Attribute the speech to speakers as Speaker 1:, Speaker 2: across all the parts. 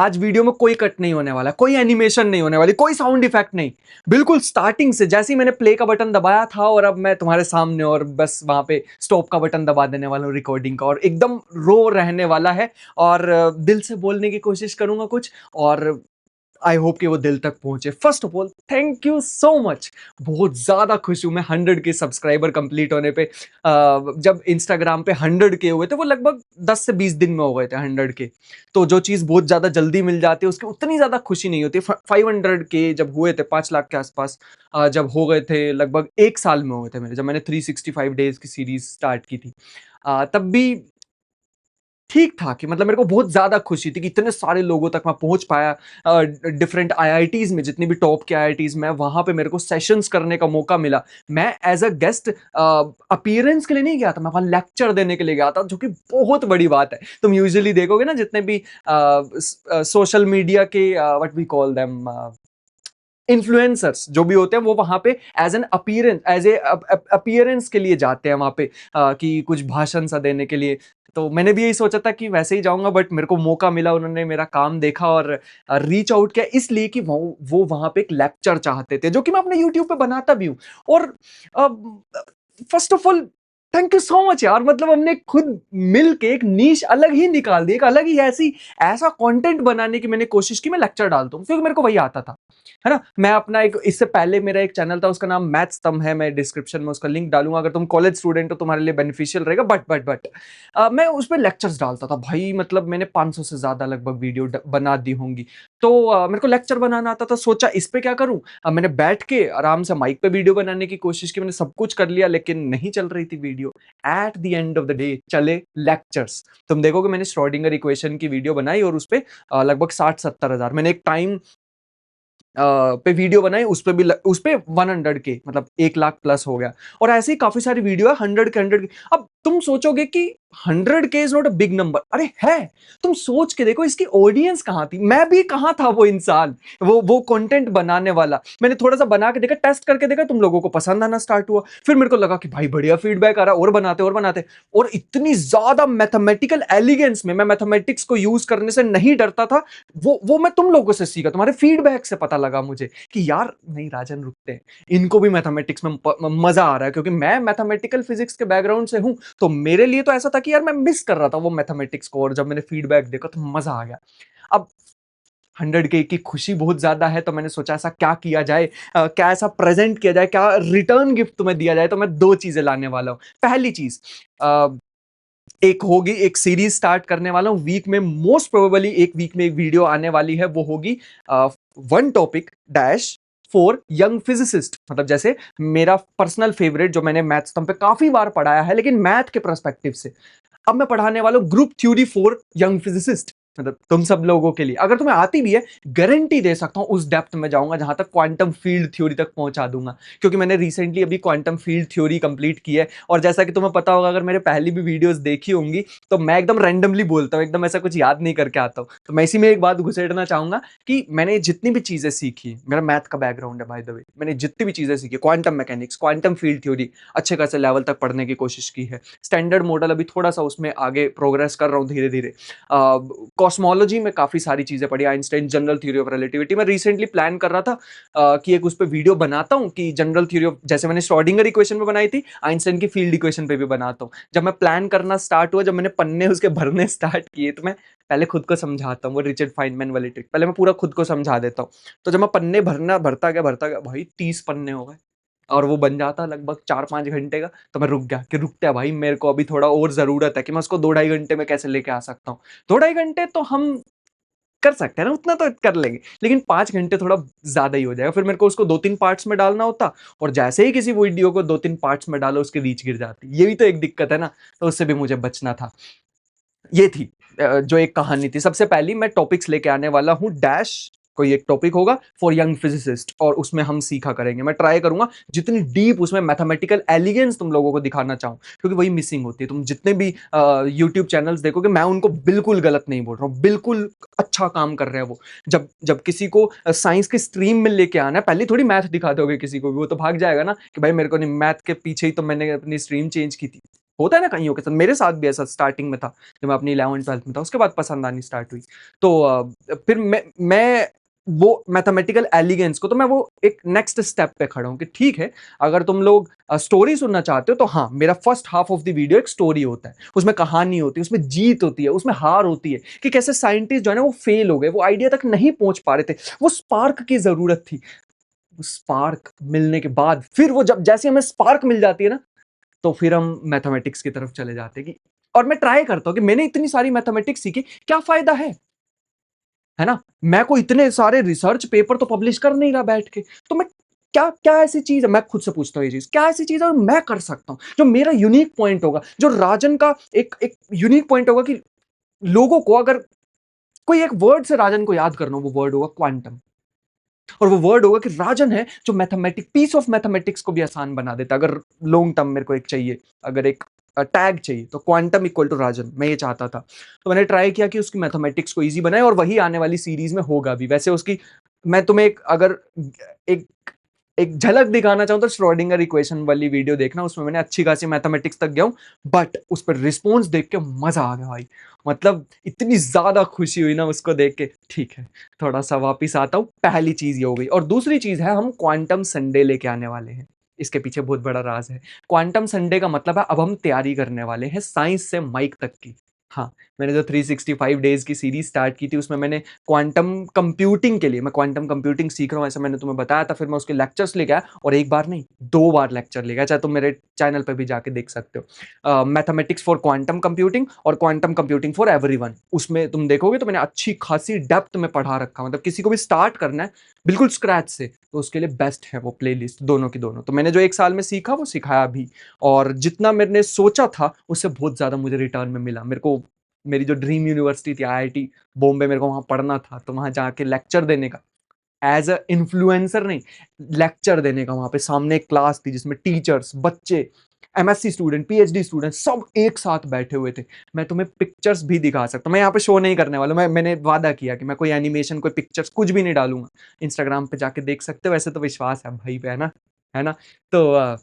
Speaker 1: आज वीडियो में कोई कट नहीं होने वाला, कोई एनिमेशन नहीं होने वाली, कोई साउंड इफेक्ट नहीं। बिल्कुल स्टार्टिंग से जैसे ही मैंने प्ले का बटन दबाया था और अब मैं तुम्हारे सामने और बस वहाँ पे स्टॉप का बटन दबा देने वाला हूँ रिकॉर्डिंग का, और एकदम रो रहने वाला है। और दिल से बोलने की कोशिश करूँगा कुछ, और आई होप कि वो दिल तक पहुंचे। First of all thank you so much. बहुत ज़्यादा खुश हूँ मैं 100 के सब्सक्राइबर कंप्लीट होने पे। जब इंस्टाग्राम पे 100 के हुए थे, वो लगभग 10 से 20 दिन में हो गए थे 100 के। तो जो चीज़ बहुत ज़्यादा जल्दी मिल जाती है उसकी उतनी ज़्यादा खुशी नहीं होती। 500 के जब हुए थे, 5 लाख के आसपास जब हो गए थे, लगभग 1 साल में हुए थे मेरे, जब मैंने 365 डेज की सीरीज स्टार्ट की थी। तब भी ठीक था कि मतलब मेरे को बहुत ज़्यादा खुशी थी कि इतने सारे लोगों तक मैं पहुँच पाया। डिफरेंट आईआईटीज़ में, जितनी भी टॉप के आईआईटीज़ में, वहाँ पे मेरे को सेशंस करने का मौका मिला। मैं एज़ अ गेस्ट अपीयरेंस के लिए नहीं गया था, मैं वहाँ लेक्चर देने के लिए गया था, जो कि बहुत बड़ी बात है। तुम यूजुअली देखोगे ना जितने भी सोशल मीडिया के what we call them influencers जो भी होते हैं, वो वहाँ पे as an appearance, as a appearance के लिए जाते हैं वहाँ पे, कि कुछ भाषण सा देने के लिए। तो मैंने भी यही सोचा था कि वैसे ही जाऊंगा, बट मेरे को मौका मिला, उन्होंने मेरा काम देखा और रीच आउट किया, इसलिए कि वो वहाँ पे एक लेक्चर चाहते थे, जो कि मैं अपने यूट्यूब पे बनाता भी हूँ। और first of all thank you so much यार, मतलब हमने खुद मिल के एक नीश अलग ही निकाल दी, एक अलग ही ऐसा कंटेंट बनाने की मैंने कोशिश की। मैं लेक्चर डालता हूँ क्योंकि मेरे को वही आता था, है ना। मैं अपना एक, इससे पहले मेरा एक चैनल था, उसका नाम मैथ्स तम है, मैं डिस्क्रिप्शन में उसका लिंक डालूंगा, अगर तुम कॉलेज स्टूडेंट हो तुम्हारे लिए बेनिफिशियल रहेगा। बट मैं उस पर लेक्चर्स डालता था भाई, मतलब मैंने 500 से ज्यादा लगभग वीडियो बना दी होंगी। तो मेरे को लेक्चर बनाना आता था, सोचा इस पे क्या करूं। मैंने बैठ के आराम से माइक पे वीडियो बनाने की कोशिश की, मैंने सब कुछ कर लिया, लेकिन नहीं चल रही थी video. At the end of the day चले लेक्चर्स। तुम देखोगे मैंने श्रोडिंगर इक्वेशन की वीडियो बनाई, और उस पे लगभग 60-70 हजार, मैंने एक टाइम पे वीडियो बनाई, उस पे 100 के, मतलब 1 लाख प्लस हो गया। और ऐसे ही काफी सारी वीडियो है 100 के। अब तुम सोचोगे कि 100 के is not a big number, अरे है। तुम सोच के देखो इसकी ऑडियंस कहाँ थी, मैं भी कहाँ था वो इंसान, वो कंटेंट बनाने वाला। मैंने थोड़ा सा बना के देखा, टेस्ट करके देखा, तुम लोगों को पसंद आना स्टार्ट हुआ। फिर मेरे को लगा कि भाई बढ़िया फीडबैक आ रहा, और बनाते और बनाते। और इतनी ज्यादा मैथमेटिकल एलिगेंस में, मैं मैथमेटिक्स को यूज करने से नहीं डरता था। वो मैं तुम लोगों से सीखा, तुम्हारे फीडबैक से पता लगा मुझे कि यार नहीं, राजन रुकते हैं, इनको भी मैथमेटिक्स में मजा आ रहा है, क्योंकि मैं मैथमेटिकल फिजिक्स के बैकग्राउंड से हूं। तो मेरे लिए तो ऐसा था कि यार मैं मिस कर रहा था वो मैथमेटिक्स को, और जब मैंने फीडबैक देखा तो मजा आ गया। अब 100 के की खुशी बहुत ज्यादा है, तो मैंने सोचा ऐसा क्या किया जाए, क्या ऐसा प्रेजेंट किया जाए, क्या रिटर्न गिफ्ट तुम्हें दिया जाए। तो मैं दो चीजें लाने वाला हूं। पहली चीज, एक होगी, एक सीरीज स्टार्ट करने वाला हूँ वीक में, मोस्ट प्रोबेबली एक वीक में एक वीडियो आने वाली है। वो होगी one topic dash for young physicist, मतलब जैसे मेरा पर्सनल फेवरेट, जो मैंने मैथ्स तम पे काफी बार पढ़ाया है, लेकिन मैथ के पर्सपेक्टिव से। अब मैं पढ़ाने वाला हूं group theory for young physicist, मतलब तुम सब लोगों के लिए। अगर तुम्हें आती भी है, गारंटी दे सकता हूं उस डेप्थ में जाऊंगा जहां तक क्वांटम फील्ड थ्योरी तक पहुंचा दूंगा, क्योंकि मैंने रिसेंटली अभी क्वांटम फील्ड थ्योरी कंप्लीट की है। और जैसा कि तुम्हें पता होगा, अगर मेरे पहली भी वीडियोस देखी होंगी, तो मैं एकदम रैंडमली बोलता हूँ, एकदम ऐसा कुछ याद नहीं करके आता हूँ। तो मैं इसी में एक बात घुसेड़ना चाहूंगा कि मैंने जितनी भी चीजें सीखी, मेरा मैथ का बैकग्राउंड है बाय द वे, मैंने जितनी भी चीजें सीखी, quantum mechanics, quantum field theory, अच्छे खासे लेवल तक पढ़ने की कोशिश की है। स्टैंडर्ड मॉडल अभी थोड़ा सा उसमें आगे प्रोग्रेस कर रहा हूँ धीरे धीरे। कॉस्मोलॉजी में काफी सारी चीजें पढ़ी, Einstein general theory of relativity. मैं रिसेंटली प्लान कर रहा था कि एक उस पर वीडियो बनाता हूँ, कि जनरल थ्योरी ऑफ, जैसे मैंने श्रोडिंगर इक्वेशन पे बनाई थी, आइंस्टाइन की फील्ड इक्वेशन पे भी बनाता हूँ। जब मैं प्लान करना स्टार्ट हुआ, जब मैंने पन्ने उसके भरने स्टार्ट किए, तो मैं पहले खुद को समझाता हूँ, वो रिचर्ड फाइनमैन वाली ट्रिक, पहले मैं पूरा खुद को समझा देता हूँ। तो जब मैं पन्ने भरता गया भाई, 30 पन्ने हो गए, और वो बन जाता लगभग 4-5 घंटे का। तो मैं रुक गया कि रुकता भाई, मेरे को अभी थोड़ा और जरूरत है, कि मैं उसको 2-2.5 घंटे में कैसे लेके आ सकता हूँ। 2-2.5 घंटे तो हम कर सकते हैं ना, उतना तो कर लेंगे, लेकिन 5 घंटे थोड़ा ज्यादा ही हो जाएगा। फिर मेरे को उसको 2-3 पार्ट्स में डालना होता, और जैसे ही किसी वीडियो को 2-3 पार्ट्स में डालो, उसकी रीच गिर जाती। ये भी तो एक दिक्कत है ना, तो उससे भी मुझे बचना था। ये थी जो एक कहानी थी। सबसे पहली मैं टॉपिक्स लेके आने वाला हूँ, डैश कोई एक टॉपिक होगा फॉर यंग फिजिसिस्ट, और उसमें हम सीखा करेंगे। मैं ट्राई करूंगा जितनी डीप उसमें मैथमेटिकल एलिगेंस तुम लोगों को दिखाना चाहूं, क्योंकि वही मिसिंग होती है। तुम जितने भी यूट्यूब चैनल्स देखोगे, मैं उनको बिल्कुल गलत नहीं बोल रहा हूँ, बिल्कुल अच्छा काम कर रहे हैं वो। जब जब किसी को साइंस की स्ट्रीम में लेके आना है, पहले थोड़ी मैथ दिखा दोगे किसी को भी, वो तो भाग जाएगा ना कि भाई मेरे को नहीं, मैथ के पीछे ही तो मैंने अपनी स्ट्रीम चेंज की थी। होता है ना कईयों के साथ, मेरे साथ भी ऐसा स्टार्टिंग में था, जब मैं अपनी 11th-12th में था, उसके बाद पसंद आनी स्टार्ट हुई। तो फिर मैं वो मैथमेटिकल एलिगेंस को, तो मैं वो एक नेक्स्ट स्टेप पे खड़ा हूँ कि ठीक है, अगर तुम लोग स्टोरी सुनना चाहते हो तो हाँ, मेरा first half of the video एक स्टोरी होता है। उसमें कहानी होती है, उसमें जीत होती है, उसमें हार होती है कि कैसे साइंटिस्ट जो है ना वो फेल हो गए, वो आइडिया तक नहीं पहुँच पा रहे थे। वो स्पार्क की ज़रूरत थी। वो स्पार्क मिलने के बाद फिर वो जब जैसे हमें स्पार्क मिल जाती है ना, तो फिर हम मैथमेटिक्स की तरफ चले जाते हैं कि और मैं ट्राई करता हूँ कि मैंने इतनी सारी मैथमेटिक्स सीखी, क्या फ़ायदा है ना? मैं कोई इतने सारे रिसर्च पेपर तो पब्लिश कर नहीं रहा बैठ के, तो मैं क्या क्या ऐसी चीज़ है, मैं खुद से पूछता हूँ ये चीज़, क्या ऐसी चीज़ है जो मैं कर सकता हूँ, जो मेरा यूनिक पॉइंट होगा, जो राजन का एक एक यूनिक पॉइंट होगा कि लोगों को अगर कोई एक वर्ड से राजन को याद करना हो, वो वर्ड होगा क्वांटम। और वो वर्ड होगा कि राजन है जो पीस ऑफ मैथमेटिक्स को भी आसान बना देता है। अगर लॉन्ग टर्म मेरे को एक चाहिए, अगर एक टैग चाहिए, तो क्वांटम इक्वल टू राजन, मैं ये चाहता था। तो मैंने ट्राई किया कि उसकी मैथमेटिक्स को ईज़ी बनाए और वही आने वाली सीरीज़ में होगा भी। वैसे उसकी मैं तुम्हें एक अगर एक एक झलक दिखाना चाहूँ तो श्रोडिंगर इक्वेशन वाली वीडियो देखना, उसमें मैंने अच्छी खासी मैथमेटिक्स तक गया हूँ, बट उस पर रिस्पॉन्स देख के मज़ा आ गया भाई। मतलब इतनी ज़्यादा खुशी हुई ना उसको देख के, ठीक है, थोड़ा-सा वापिस आता हूँ, पहली चीज़ ये हो गई और दूसरी चीज़ है हम क्वांटम संडे लेके आने वाले हैं। इसके पीछे बहुत बड़ा राज़ है। क्वांटम संडे का मतलब है अब हम तैयारी करने वाले हैं साइंस से माइक तक की। हाँ, मैंने जो 365 डेज़ की सीरीज़ स्टार्ट की थी उसमें मैंने क्वांटम कंप्यूटिंग के लिए मैं क्वांटम कंप्यूटिंग सीख रहा हूँ, ऐसा मैंने तुम्हें बताया था। फिर मैं उसके लेक्चर्स लेके आया और एक बार नहीं, 2 बार लेक्चर लेके आया, चाहे तुम मेरे चैनल पे भी जाके देख सकते हो। मैथमेटिक्स फॉर क्वांटम कंप्यूटिंग और क्वांटम कंप्यूटिंग फॉर एवरीवन। उसमें तुम देखोगे तो मैंने अच्छी खासी डेप्थ में पढ़ा रखा, मतलब किसी को भी स्टार्ट करना है बिल्कुल स्क्रैच से, तो उसके लिए बेस्ट है वो प्लेलिस्ट, दोनों की दोनों। तो मैंने जो 1 साल में सीखा वो सिखाया भी और जितना मैंने सोचा था उससे बहुत ज़्यादा मुझे रिटर्न में मिला। मेरे को मेरी जो ड्रीम यूनिवर्सिटी थी आईआईटी बॉम्बे, मेरे को वहाँ पढ़ना था, तो वहाँ जाके लेक्चर देने का, एज़ अ इन्फ्लुएंसर नहीं, लेक्चर देने का, वहाँ पे सामने एक क्लास थी जिसमें टीचर्स, बच्चे, एमएससी स्टूडेंट, पीएचडी स्टूडेंट सब एक साथ बैठे हुए थे। मैं तुम्हें पिक्चर्स भी दिखा सकता हूँ। मैं यहाँ पे शो नहीं करने वाला हूँ, मैंने वादा किया कि मैं कोई एनिमेशन, कोई पिक्चर्स कुछ भी नहीं डालूँगा। इंस्टाग्राम पे जाके देख सकते हो, वैसे तो विश्वास है भाई पे, है ना? है ना? तो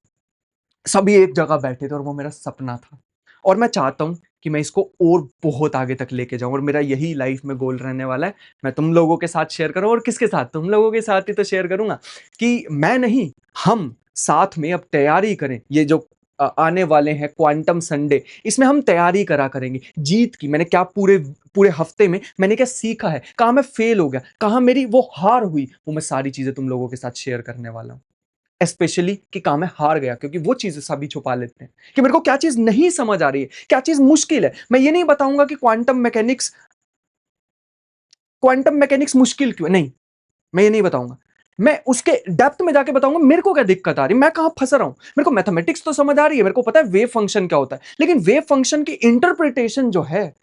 Speaker 1: सभी एक जगह बैठे थे और वो मेरा सपना था और मैं चाहता हूँ कि मैं इसको और बहुत आगे तक लेके जाऊँ और मेरा यही लाइफ में गोल रहने वाला है। मैं तुम लोगों के साथ शेयर करूँ और किसके साथ? तुम लोगों के साथ ही तो शेयर करूँगा कि मैं नहीं, हम साथ में अब तैयारी करें। ये जो आने वाले हैं क्वांटम संडे, इसमें हम तैयारी करा करेंगे। जीत की मैंने क्या पूरे पूरे हफ्ते में मैंने क्या सीखा है, कहाँ मैं फेल हो गया, कहाँ मेरी वो हार हुई, वो मैं सारी चीज़ें तुम लोगों के साथ शेयर करने वाला हूँ। स्पेशली कि कहाँ मैं हार गया, क्योंकि वो चीज़ें सभी छुपा लेते हैं कि मेरे को क्या चीज़ नहीं समझ आ रही है, क्या चीज़ मुश्किल है। मैं ये नहीं बताऊँगा कि क्वांटम मैकेनिक्स मुश्किल क्यों है, नहीं, मैं ये नहीं बताऊँगा। मैं उसके डेप्थ में जाके बताऊँगा मेरे को क्या दिक्कत आ रही है, मैं कहाँ फँस रहा हूँ। मेरे को मैथमेटिक्स तो समझ आ रही है, मेरे को पता है वेव फंक्शन क्या होता है, लेकिन वेव फंक्शन की इंटरप्रिटेशन जो है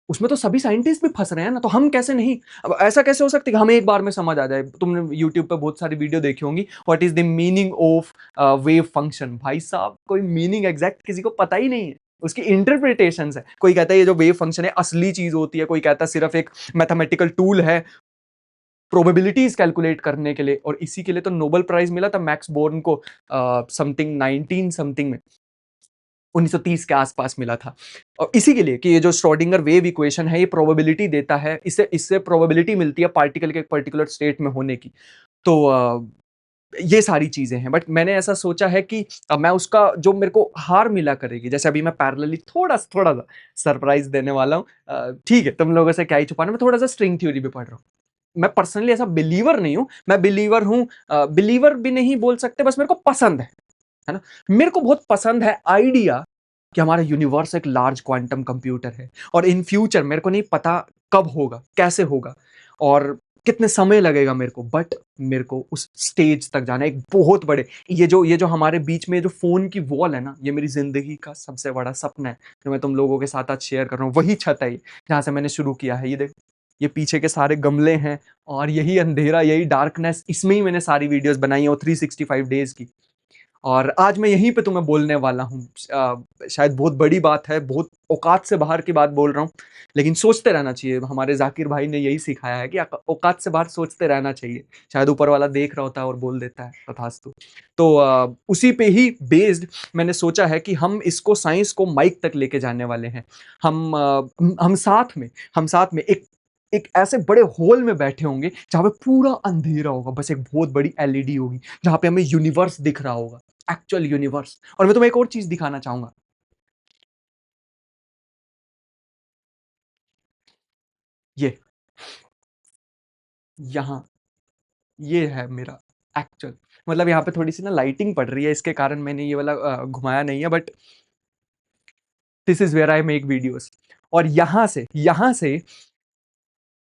Speaker 1: उसमें तो सभी साइंटिस्ट भी फँस रहे हैं ना, तो हम कैसे नहीं? अब ऐसा कैसे हो सकता है कि हमें एक बार में समझ आ जाए? तुमने यूट्यूब पे बहुत सारी वीडियो देखी होंगी, what is the meaning of wave function? भाई साहब, कोई मीनिंग एग्ज़ैक्ट किसी को पता ही नहीं है। उसकी इंटरप्रिटेशंस है। कोई कहता है ये जो वेव फंक्शन है असली चीज़ होती है, कोई कहता है सिर्फ़ एक मैथमेटिकल टूल है प्रोबेबिलिटीज़ कैलकुलेट करने के लिए, और इसी के लिए तो नोबेल प्राइज़ मिला था मैक्स बोर्न को समथिंग 19 समथिंग में। 1930 के आसपास मिला था और इसी के लिए कि ये जो श्रोडिंगर वेव इक्वेशन है ये प्रोबेबिलिटी देता है, इससे इससे प्रोबेबिलिटी मिलती है पार्टिकल के एक पर्टिकुलर स्टेट में होने की। तो ये सारी चीज़ें हैं, बट मैंने ऐसा सोचा है कि मैं उसका जो मेरे को हार मिला करेगी, जैसे अभी मैं पैरेलली थोड़ा-सा सरप्राइज़ देने वाला हूँ। ठीक है, तुम लोगों से क्या ही छुपाना, मैं थोड़ा-सा स्ट्रिंग थ्योरी भी पढ़ रहा हूँ। मैं पर्सनली ऐसा बिलीवर नहीं हूँ, मैं बिलीवर हूँ, बिलीवर भी नहीं बोल सकते, बस मेरे को पसंद है ना? मेरे को बहुत पसंद है आइडिया कि हमारा यूनिवर्स एक लार्ज क्वांटम कंप्यूटर है और इन फ्यूचर मेरे को नहीं पता कब होगा, कैसे होगा और कितने समय लगेगा मेरे को, बट मेरे को उस स्टेज तक जाना है, एक बहुत बड़े, ये जो हमारे बीच में जो फ़ोन की वॉल है ना, ये मेरी ज़िंदगी का सबसे बड़ा सपना है, जो मैं तुम लोगों के साथ आज शेयर कर रहा हूँ। वही छत है ये, जहाँ से मैंने शुरू किया है। ये देख, ये पीछे के सारे गमले हैं और यही अंधेरा, यही डार्कनेस, इसमें ही मैंने सारी वीडियोज़ बनाई हैं वो 365 डेज़ की। और आज मैं यहीं पे तुम्हें बोलने वाला हूँ। शायद बहुत बड़ी बात है, बहुत औकात से बाहर की बात बोल रहा हूँ, लेकिन सोचते रहना चाहिए। हमारे ज़ाकिर भाई ने यही सिखाया है कि औकात से बाहर सोचते रहना चाहिए। शायद ऊपर वाला देख रहा होता है और बोल देता है, तथास्तु। तो उसी पे ही बेस्ड मैंने सोचा है कि हम इसको, साइंस को माइक तक लेके जाने वाले हैं। हम साथ में एक एक ऐसे बड़े हॉल में बैठे होंगे जहाँ पे पूरा अंधेरा होगा, बस एक बहुत बड़ी एलईडी होगी जहाँ पे हमें यूनिवर्स दिख रहा होगा, एक्चुअल यूनिवर्स। और मैं तुम्हें एक और चीज दिखाना चाहूंगा। ये यहाँ, ये है मेरा एक्चुअल, मतलब यहाँ पे थोड़ी सी ना लाइटिंग पड़ रही है, इसके कारण मैंने ये वाला घुमाया नहीं है, but this is where I make videos. और यहाँ से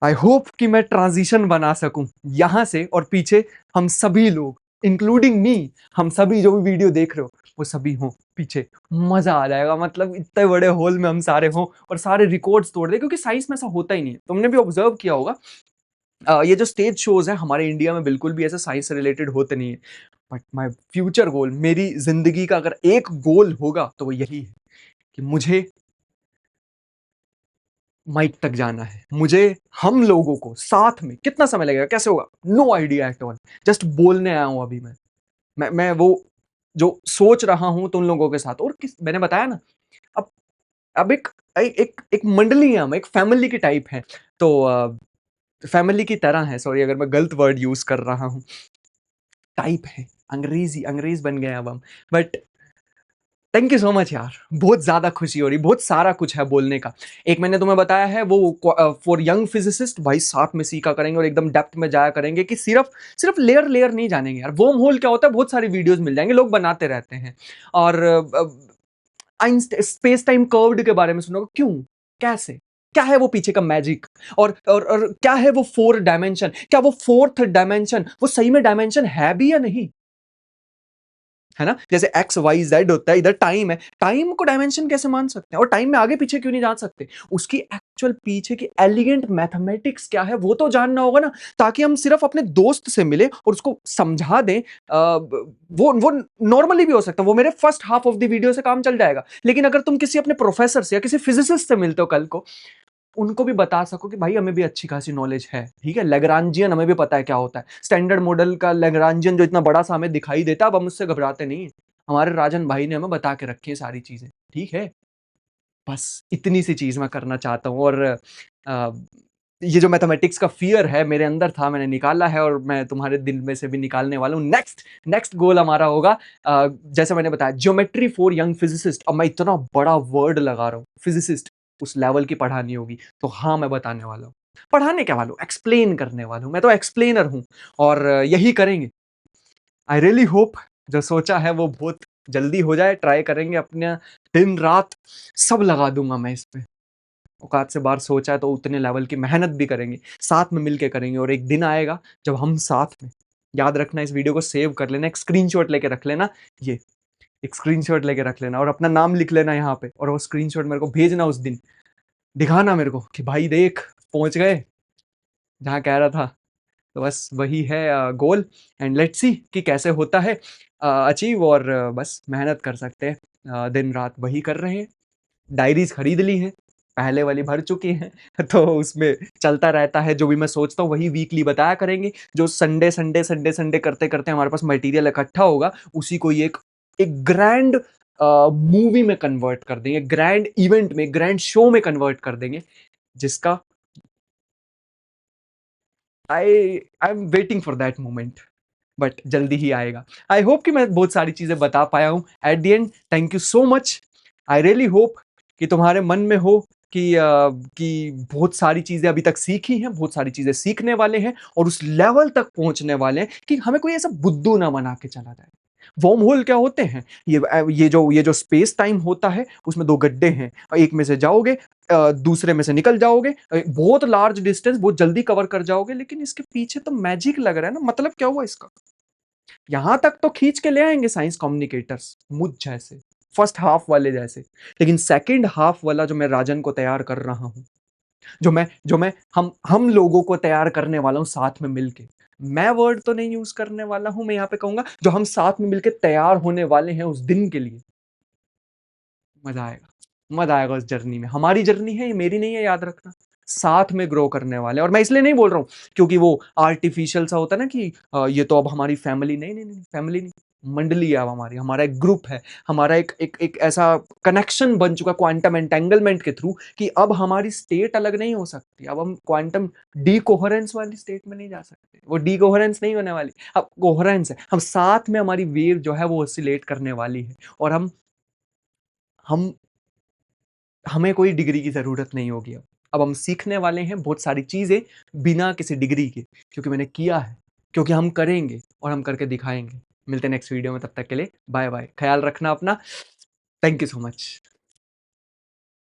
Speaker 1: आई होप कि मैं ट्रांजिशन बना सकूं यहां से, और पीछे हम सभी लोग, इंक्लूडिंग मी, हम सभी जो भी वीडियो देख रहे हो वो सभी हों पीछे। मजा आ जाएगा, मतलब इतने बड़े हॉल में हम सारे हों और सारे रिकॉर्ड्स तोड़ दे, क्योंकि साइंस में ऐसा होता ही नहीं है। तुमने भी ऑब्जर्व किया होगा, ये जो स्टेज शोज है हमारे इंडिया में बिल्कुल भी ऐसे साइंस से रिलेटेड होते नहीं है। बट माई फ्यूचर गोल, मेरी जिंदगी का अगर एक गोल होगा तो वो यही है कि मुझे माइक तक जाना है। मुझे हम लोगों को साथ में, कितना समय लगेगा, कैसे होगा, no idea at all. Just बोलने आया हूं अभी मैं वो जो सोच रहा हूं तुम लोगों के साथ। और किस, मैंने बताया ना, अब अब एक मंडली है, हम एक फैमिली की टाइप है। तो फैमिली की तरह है, सॉरी अगर मैं गलत वर्ड यूज कर रहा हूं, टाइप है, अंग्रेज बन गए अब हम। But thank you so much यार, बहुत ज्यादा खुशी हो रही, बहुत सारा कुछ है बोलने का। एक मैंने तुम्हें बताया है वो फॉर यंग फिजिसिस्ट, भाई साथ में सीखा करेंगे और एकदम डेप्थ में जाया करेंगे, कि सिर्फ सिर्फ लेयर लेयर नहीं जानेंगे यार। वर्म होल क्या होता है, बहुत सारी वीडियोस मिल जाएंगे, लोग बनाते रहते हैं। और स्पेस टाइम कर्व्ड के बारे में सुनोगे, क्यों, कैसे, क्या है वो पीछे का मैजिक, और क्या है वो फोर डायमेंशन, क्या वो फोर्थ डायमेंशन वो सही में डायमेंशन है भी या नहीं, है ना। जैसे एक्स वाई जेड होता है, इधर टाइम है, टाइम को डायमेंशन कैसे मान सकते हैं, और टाइम में आगे पीछे क्यों नहीं जा सकते, उसकी एक्चुअल पीछे की एलिगेंट मैथमेटिक्स क्या है वो तो जानना होगा ना, ताकि हम सिर्फ अपने दोस्त से मिले और उसको समझा दें। वो नॉर्मली भी हो सकता है, वो मेरे first half of the video से काम चल जाएगा। लेकिन अगर तुम किसी अपने प्रोफेसर से या किसी फिजिसिस्ट से मिलते हो कल को, उनको भी बता सको कि भाई हमें भी अच्छी खासी नॉलेज है, ठीक है, लैग्रांजियन हमें भी पता है क्या होता है, स्टैंडर्ड मॉडल का लैग्रांजियन जो इतना बड़ा सा हमें दिखाई देता है, अब हम उससे घबराते नहीं है। हमारे राजन भाई ने हमें बता के रखी है सारी चीजें, ठीक है। बस इतनी सी चीज मैं करना चाहता हूँ। और अ, ये जो मैथमेटिक्स का फियर है मेरे अंदर था, मैंने निकाला है, और मैं तुम्हारे दिल में से भी निकालने वाला हूँ। नेक्स्ट नेक्स्ट गोल हमारा होगा, जैसे मैंने बताया, ज्योमेट्री फॉर यंग फिजिसिस्ट। अब मैं इतना बड़ा वर्ड लगा रहा हूँ, फिजिसिस्ट, उस लेवल की पढ़ानी होगी। तो हाँ, मैं बताने वाला हूँ, पढ़ाने क्या वाला हूँ, एक्सप्लेन करने वाला हूँ, मैं तो एक्सप्लेनर हूँ। और यही करेंगे। आई रियली होप जो सोचा है वो बहुत जल्दी हो जाए। ट्राई करेंगे, अपने दिन रात सब लगा दूंगा मैं इस पे। औकात से बाहर सोचा है तो उतने लेवल की मेहनत भी करेंगे, साथ में मिलके करेंगे। और एक दिन आएगा जब हम साथ में, याद रखना, इस वीडियो को सेव कर लेना, एक स्क्रीनशॉट लेके रख लेना, ये एक स्क्रीनशॉट लेके रख लेना और अपना नाम लिख लेना यहाँ पे, और वो स्क्रीनशॉट मेरे को भेजना उस दिन, दिखाना मेरे को कि भाई देख, पहुंच गए जहाँ कह रहा था। तो बस वही है गोल, एंड लेट्स सी कि कैसे होता है अचीव। और बस मेहनत कर सकते हैं, दिन रात वही कर रहे हैं। डायरीज खरीद ली हैं, पहले वाली भर चुकी हैं तो उसमें चलता रहता है, जो भी मैं सोचता हूँ वही वीकली बताया करेंगे। जो संडे संडे संडे संडे करते करते हमारे पास मटेरियल इकट्ठा होगा, उसी को एक एक ग्रैंड मूवी में कन्वर्ट कर देंगे, ग्रैंड इवेंट में, ग्रैंड शो में कन्वर्ट कर देंगे, जिसका I I am waiting for that moment. But जल्दी ही आएगा। आई होप कि मैं बहुत सारी चीजें बता पाया हूँ at the end. Thank you so much. I really hope कि तुम्हारे मन में हो कि बहुत सारी चीजें अभी तक सीखी हैं, बहुत सारी चीजें सीखने वाले हैं, और उस लेवल तक पहुंचने वाले हैं कि हमें कोई ऐसा बुद्धू ना बना के चला जाए। वर्म होल क्या होते हैं, ये जो स्पेस टाइम होता है, उसमें दो गड्ढे हैं, एक में से जाओगे, दूसरे में से निकल जाओगे, बहुत लार्ज डिस्टेंस बहुत जल्दी कवर कर जाओगे। लेकिन इसके पीछे तो मैजिक लग रहा है ना, मतलब क्या हुआ इसका, यहां तक तो खींच के ले आएंगे साइंस कम्युनिकेटर्स मुझ जैसे, फर्स्ट हाफ वाले जैसे। लेकिन सेकंड हाफ वाला जो मैं राजन को तैयार कर रहा हूं, जो मैं हम लोगों को तैयार करने वाला हूं साथ में मिलके, मैं वर्ड तो नहीं यूज़ करने वाला हूँ, मैं यहाँ पे कहूँगा जो हम साथ में मिलके तैयार होने वाले हैं उस दिन के लिए। मज़ा आएगा, मज़ा आएगा उस जर्नी में। हमारी जर्नी है, ये मेरी नहीं है, याद रखना। साथ में ग्रो करने वाले हैं और मैं इसलिए नहीं बोल रहा हूँ क्योंकि वो आर्टिफ़िशियल सा होता है ना कि ये तो अब हमारी फैमिली नहीं, नहीं, नहीं, फैमिली नहीं, मंडली है अब हमारी, हमारा एक ग्रुप है, हमारा एक ऐसा कनेक्शन बन चुका क्वांटम एंटेंगलमेंट के थ्रू कि अब हमारी स्टेट अलग नहीं हो सकती। अब हम क्वांटम डिकोहेरेंस वाली स्टेट में नहीं जा सकते। वो डिकोहेरेंस नहीं होने वाली, अब कोहेरेंस है। हम साथ में हमारी वेव जो है वो ऑसिलेट करने वाली है और हम हमें कोई डिग्री की ज़रूरत नहीं होगी अब। अब हम सीखने वाले हैं बहुत सारी चीज़ें बिना किसी डिग्री के, क्योंकि मैंने किया है, क्योंकि हम करेंगे और हम करके दिखाएँगे। मिलते हैं नेक्स्ट वीडियो में, तब तक के लिए बाय-बाय। ख़्याल रखना अपना। Thank you so much.